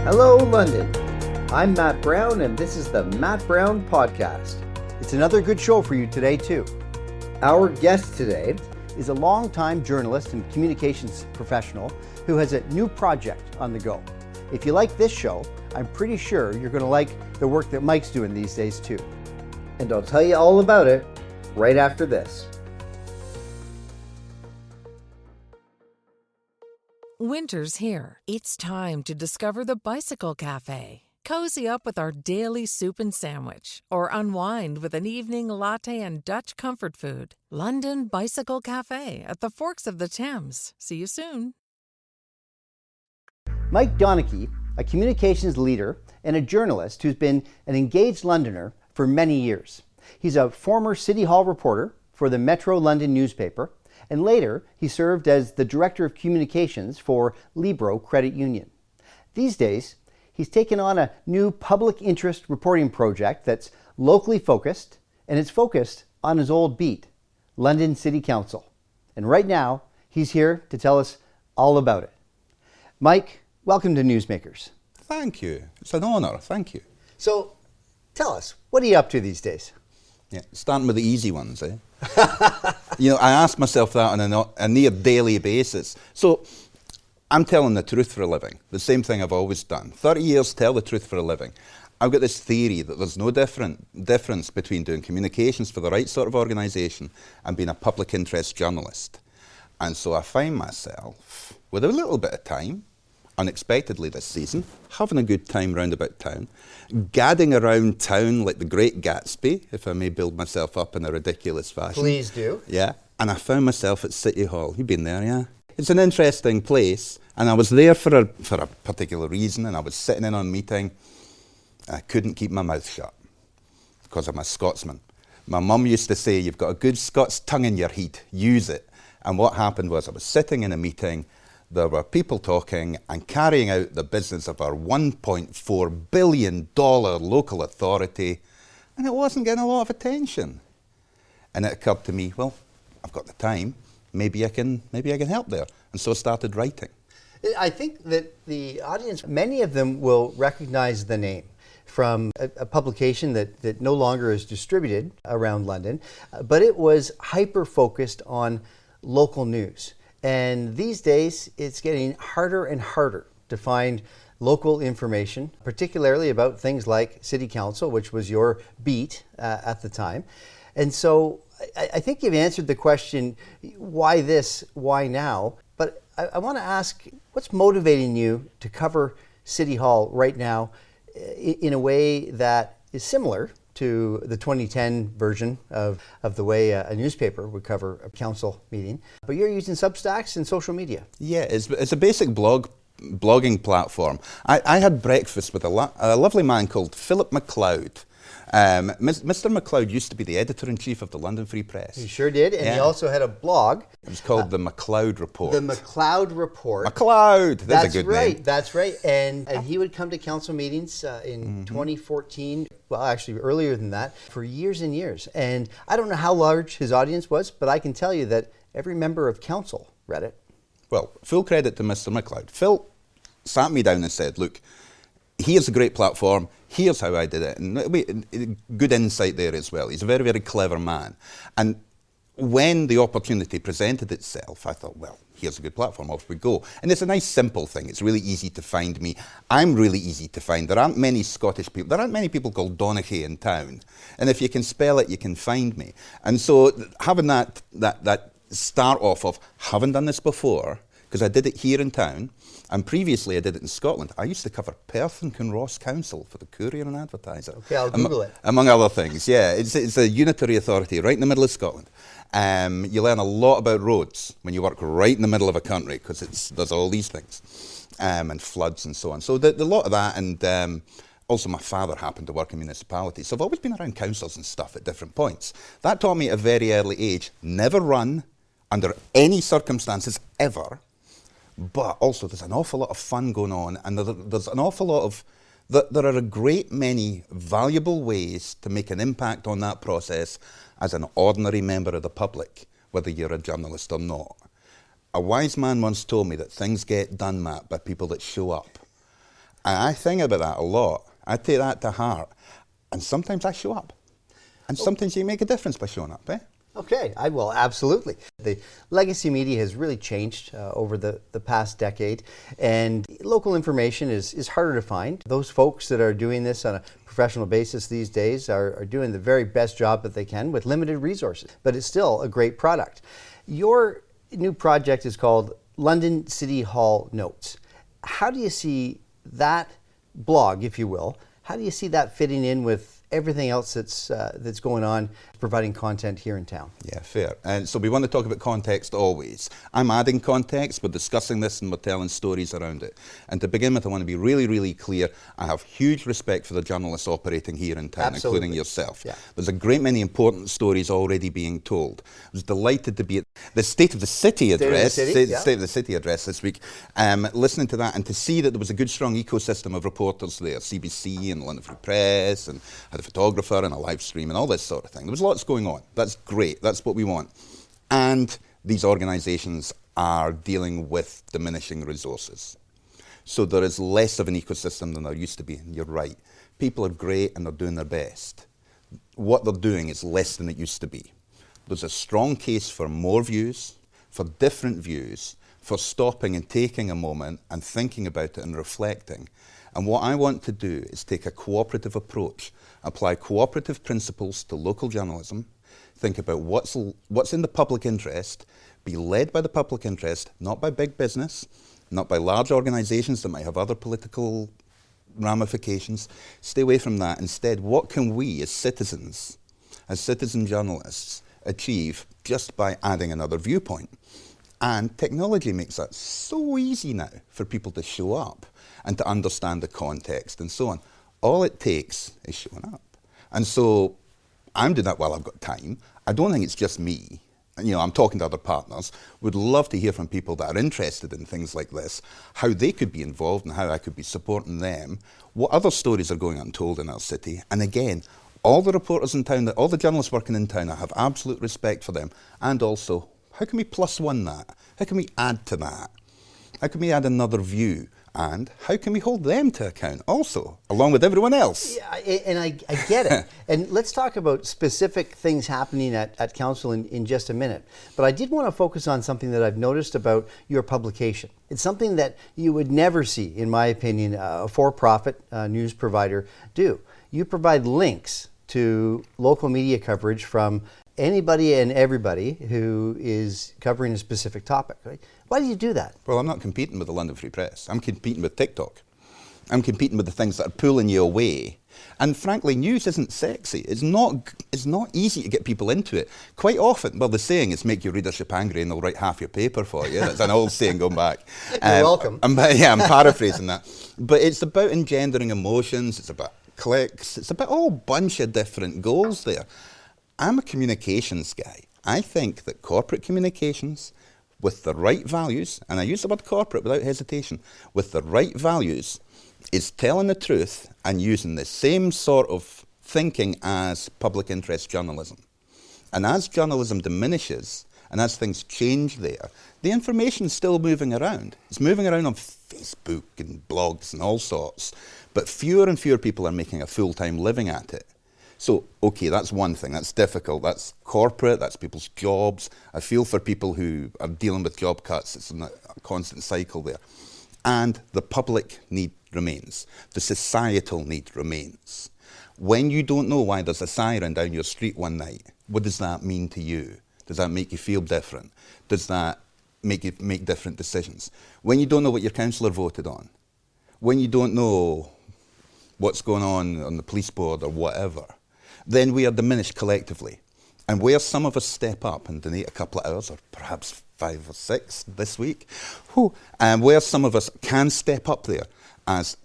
Hello, London. I'm Matt Brown, and this is the Matt Brown Podcast. It's another good show for you today, too. Our guest today Is a longtime journalist and communications professional who has a new project on the go. If you like this show, I'm pretty sure you're going to like the work that Mike's doing these days, too. and I'll tell you all about it right after this. Winter's here. It's time to discover the Bicycle Cafe. Cozy up with our daily soup and sandwich, or unwind with an evening latte and Dutch comfort food. London Bicycle Cafe at the Forks of the Thames. See you soon. Mike Donachie, a communications leader and a journalist who's been an engaged Londoner for many years. He's a former City Hall reporter for the Metro London newspaper, and later he served as the Director of Communications for Libro Credit Union. These days, he's taken on a new public interest reporting project that's locally focused, and it's focused on his old beat, London City Council. And right now, he's here to tell us all about it. Mike, welcome to Newsmakers. Thank you. It's an honour. Thank you. So, tell us, what are you up to these days? Yeah, starting with the easy ones, eh? I ask myself that on a near daily basis. So, I'm telling the truth for a living. The same thing I've always done. 30 years, tell the truth for a living. I've got this theory that there's no difference between doing communications for the right sort of organisation and being a public interest journalist. And so I find myself, with a little bit of time, unexpectedly this season, having a good time round about town, gadding around town like the Great Gatsby, if I may build myself up in a ridiculous fashion. Please do. Yeah, and I found myself at City Hall. You've been there, yeah? It's an interesting place, and I was there for a particular reason, and I was sitting in on a meeting, and I couldn't keep my mouth shut, because I'm a Scotsman. My mum used to say, you've got a good Scots tongue in your head, use it. And what happened was I was sitting in a meeting, there were people talking and carrying out the business of our $1.4 billion local authority, and it wasn't getting a lot of attention. And it occurred to me, well, I've got the time, maybe I can help there. And so I started writing. I think that the audience, many of them will recognize the name from a publication that no longer is distributed around London, but it was hyper-focused on local news. And these days, it's getting harder and harder to find local information, particularly about things like City Council, which was your beat at the time. And so I think you've answered the question, why this, why now? But I want to ask, what's motivating you to cover City Hall right now in a way that is similar to the 2010 version of the way a newspaper would cover a council meeting? But you're using Substacks and social media. Yeah, it's a basic blogging platform. I had breakfast with a lovely man called Philip MacLeod. Mr. MacLeod used to be the editor-in-chief of the London Free Press. He sure did, and yeah. He also had a blog. It was called the MacLeod Report. The MacLeod Report. MacLeod, that's a good name. That's right. And he would come to council meetings in 2014, well, actually earlier than that, for years and years. And I don't know how large his audience was, but I can tell you that every member of council read it. Well, full credit to Mr. MacLeod. Phil sat me down and said, look, here's a great platform, here's how I did it. And good insight there as well. He's a very, very clever man. And when the opportunity presented itself, I thought, well, here's a good platform, off we go. And it's a nice, simple thing. It's really easy to find me. I'm really easy to find. There aren't many Scottish people. There aren't many people called Donachie in town. And if you can spell it, you can find me. And so having that start off of, haven't done this before, because I did it here in town, and previously I did it in Scotland. I used to cover Perth and Kinross Council for the Courier and Advertiser. Okay, I'll Google it. Among other things, yeah. It's a unitary authority right in the middle of Scotland. You learn a lot about roads when you work right in the middle of a country, because there's all these things, and floods and so on. So the lot of that, and also my father happened to work in municipalities, so I've always been around councils and stuff at different points. That taught me at a very early age, never run under any circumstances ever. But also there's an awful lot of fun going on, and there's an awful lot of, there are a great many valuable ways to make an impact on that process as an ordinary member of the public, whether you're a journalist or not. A wise man once told me that things get done, Matt, by people that show up. And I think about that a lot. I take that to heart. And sometimes I show up. And sometimes you make a difference by showing up, eh? Okay, I will, absolutely. The legacy media has really changed over the past decade, and local information is harder to find. Those folks that are doing this on a professional basis these days are doing the very best job that they can with limited resources, but it's still a great product. Your new project is called London City Hall Notes. How do you see that blog, if you will, how do you see that fitting in with everything else that's going on, providing content here in town? Yeah, fair. And so we want to talk about context always. I'm adding context, we're discussing this and we're telling stories around it. And to begin with, I want to be really, really clear. I have huge respect for the journalists operating here in town, Absolutely. including yourself. Yeah. There's a great many important stories already being told. I was delighted to be at the State of the City address, State of the City address this week, listening to that and to see that there was a good, strong ecosystem of reporters there, CBC and the London Free Press, and had a photographer and a live stream and all this sort of thing. There was lots going on. That's great. That's what we want. And these organisations are dealing with diminishing resources. So there is less of an ecosystem than there used to be. And you're right. People are great and they're doing their best. What they're doing is less than it used to be. There's a strong case for more views, for different views, for stopping and taking a moment and thinking about it and reflecting. And what I want to do is take a cooperative approach, apply cooperative principles to local journalism, think about what's in the public interest, be led by the public interest, not by big business, not by large organisations that might have other political ramifications. Stay away from that. Instead, what can we as citizen journalists, achieve just by adding another viewpoint? And technology makes that so easy now for people to show up and to understand the context and so on. All it takes is showing up. And so I'm doing that while I've got time. I don't think it's just me. You know, I'm talking to other partners. Would love to hear from people that are interested in things like this, how they could be involved and how I could be supporting them, what other stories are going untold in our city. And again, all the reporters in town, all the journalists working in town, I have absolute respect for them. And also, how can we plus one that? How can we add to that? How can we add another view? And how can we hold them to account also, along with everyone else? Yeah, and I get it. And let's talk about specific things happening at Council in just a minute. But I did want to focus on something that I've noticed about your publication. It's something that you would never see, in my opinion, a for-profit news provider do. You provide links to local media coverage from anybody and everybody who is covering a specific topic, right? Why do you do that? Well, I'm not competing with the London Free Press. I'm competing with TikTok. I'm competing with the things that are pulling you away. And frankly, news isn't sexy. It's not easy to get people into it. Quite often, well, the saying is make your readership angry and they'll write half your paper for you. That's an old saying going back. You're welcome. I'm paraphrasing that. But it's about engendering emotions. It's about clicks. It's about a whole bunch of different goals there. I'm a communications guy. I think that corporate communications with the right values, and I use the word corporate without hesitation, with the right values is telling the truth and using the same sort of thinking as public interest journalism. And as journalism diminishes and as things change there, the information's still moving around. It's moving around on Facebook and blogs and all sorts, but fewer and fewer people are making a full-time living at it. So, okay, that's one thing. That's difficult. That's corporate. That's people's jobs. I feel for people who are dealing with job cuts. It's a constant cycle there. And the public need remains. The societal need remains. When you don't know why there's a siren down your street one night, what does that mean to you? Does that make you feel different? Does that make you make different decisions? When you don't know what your councillor voted on, when you don't know what's going on the police board or whatever, then we are diminished collectively. And where some of us step up and donate a couple of hours, or perhaps 5 or 6 this week, and where some of us can step up there as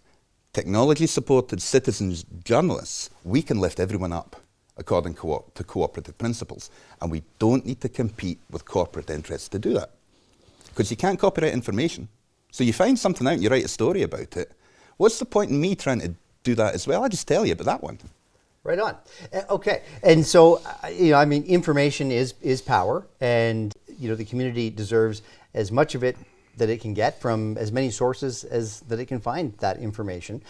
technology-supported citizens journalists, we can lift everyone up according to cooperative principles. And we don't need to compete with corporate interests to do that. Because you can't copyright information. So you find something out and you write a story about it. What's the point in me trying to do that as well? I just tell you about that one. Right on. Okay. And so, I mean, information is power, and, the community deserves as much of it that it can get from as many sources as that it can find that information.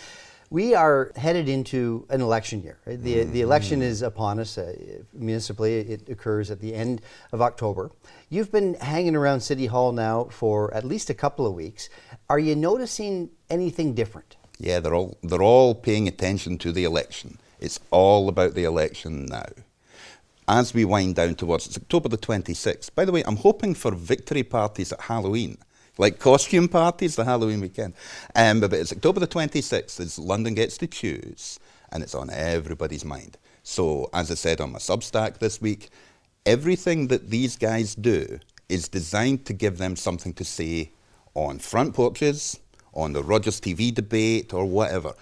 We are headed into an election year. Right? The election is upon us. Municipally, it occurs at the end of October. You've been hanging around City Hall now for at least a couple of weeks. Are you noticing anything different? Yeah, they're all paying attention to the election. It's all about the election now. As we wind down towards, it's October the 26th. By the way, I'm hoping for victory parties at Halloween, like costume parties the Halloween weekend. But it's October the 26th, as London gets to choose, and it's on everybody's mind. So, as I said on my Substack this week, everything that these guys do is designed to give them something to say on front porches, on the Rogers TV debate, or whatever.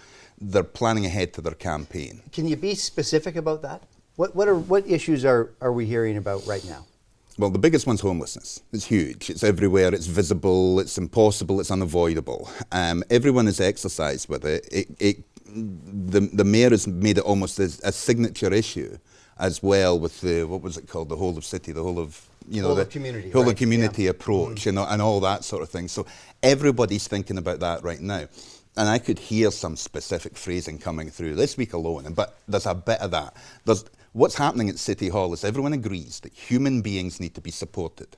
They're planning ahead to their campaign. Can you be specific about that? What issues are we hearing about right now? Well, the biggest one's homelessness. It's huge. It's everywhere. It's visible. It's impossible. It's unavoidable. Everyone is exercised with it. The mayor has made it almost as a signature issue, as well, with the, what was it called, the whole of city, the whole of, you know, whole the of community, whole right? of community Yeah. approach, you know, and all that sort of thing. So everybody's thinking about that right now. And I could hear some specific phrasing coming through this week alone, but there's a bit of that. What's happening at City Hall is everyone agrees that human beings need to be supported.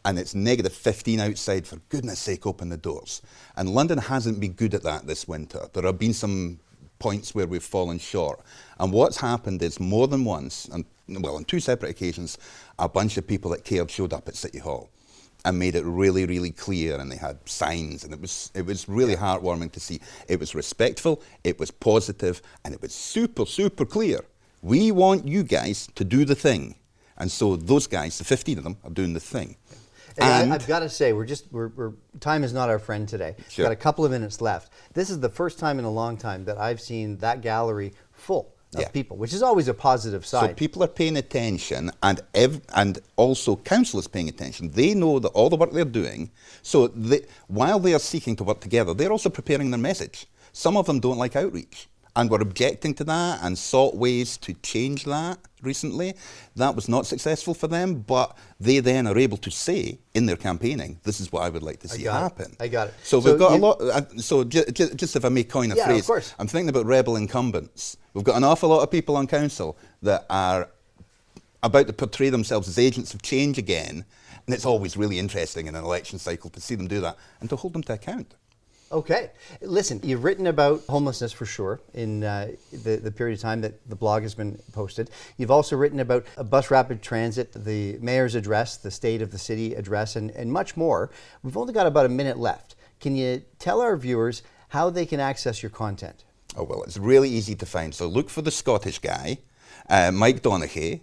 And it's -15 outside, for goodness sake, open the doors. And London hasn't been good at that this winter. There have been some points where we've fallen short. And what's happened is more than once, and well, on 2 separate occasions, a bunch of people that cared showed up at City Hall and made it really, really clear, and they had signs, and it was really heartwarming to see. It was respectful, it was positive, and it was super, super clear. We want you guys to do the thing. And so those guys, the 15 of them, are doing the thing. And I've got to say, time is not our friend today. Sure. We've got a couple of minutes left. This is the first time in a long time that I've seen that gallery full of people, which is always a positive side. So people are paying attention, and also council is paying attention. They know that all the work they're doing, so while they are seeking to work together, they're also preparing their message. Some of them don't like outreach, and were objecting to that and sought ways to change that recently. That was not successful for them, but they then are able to say in their campaigning, this is what I would like to see happen. I got it. So we've got a lot, so just if I may coin a Yeah, phrase, of course. I'm thinking about rebel incumbents. We've got an awful lot of people on council that are about to portray themselves as agents of change again, and it's always really interesting in an election cycle to see them do that and to hold them to account. Okay. Listen, you've written about homelessness for sure in the period of time that the blog has been posted. You've also written about bus rapid transit, the mayor's address, the state of the city address, and much more. We've only got about a minute left. Can you tell our viewers how they can access your content? Oh, well, it's really easy to find. So look for the Scottish guy, Mike Donachie.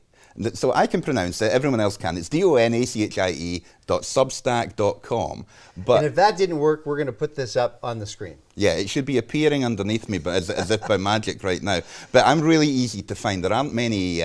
So I can pronounce it, everyone else can. It's donachie.substack.com. And if that didn't work, we're going to put this up on the screen. Yeah, it should be appearing underneath me, but as if by magic right now. But I'm really easy to find. There aren't many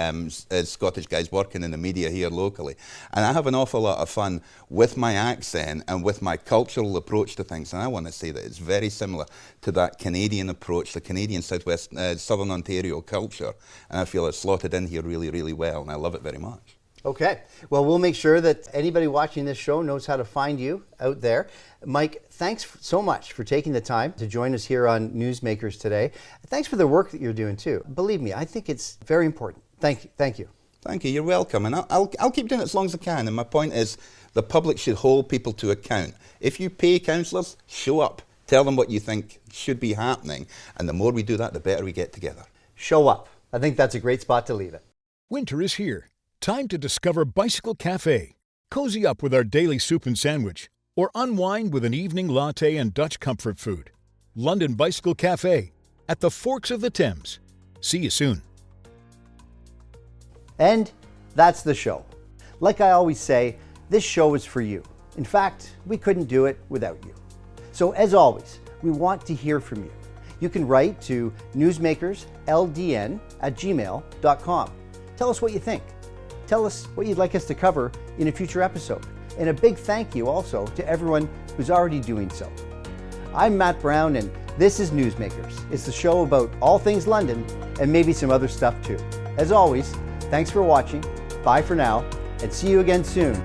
Scottish guys working in the media here locally. And I have an awful lot of fun with my accent and with my cultural approach to things. And I want to say that it's very similar to that Canadian approach, the Canadian Southwest, Southern Ontario culture. And I feel it's slotted in here really, really well, and I love it very much. Okay. Well, we'll make sure that anybody watching this show knows how to find you out there. Mike, thanks so much for taking the time to join us here on Newsmakers today. Thanks for the work that you're doing too. Believe me, I think it's very important. Thank you. Thank you. Thank you. You're welcome. And I'll keep doing it as long as I can. And my point is, the public should hold people to account. If you pay councillors, show up. Tell them what you think should be happening. And the more we do that, the better we get together. Show up. I think that's a great spot to leave it. Winter is here. Time to discover Bicycle Cafe. Cozy up with our daily soup and sandwich, or unwind with an evening latte and Dutch comfort food. London Bicycle Cafe at the Forks of the Thames. See you soon. And that's the show. Like I always say, this show is for you. In fact, we couldn't do it without you. So as always, we want to hear from you. You can write to newsmakersldn@gmail.com. Tell us what you think. Tell us what you'd like us to cover in a future episode. And a big thank you also to everyone who's already doing so. I'm Matt Brown, and this is Newsmakers. It's the show about all things London and maybe some other stuff too. As always, thanks for watching. Bye for now, and see you again soon.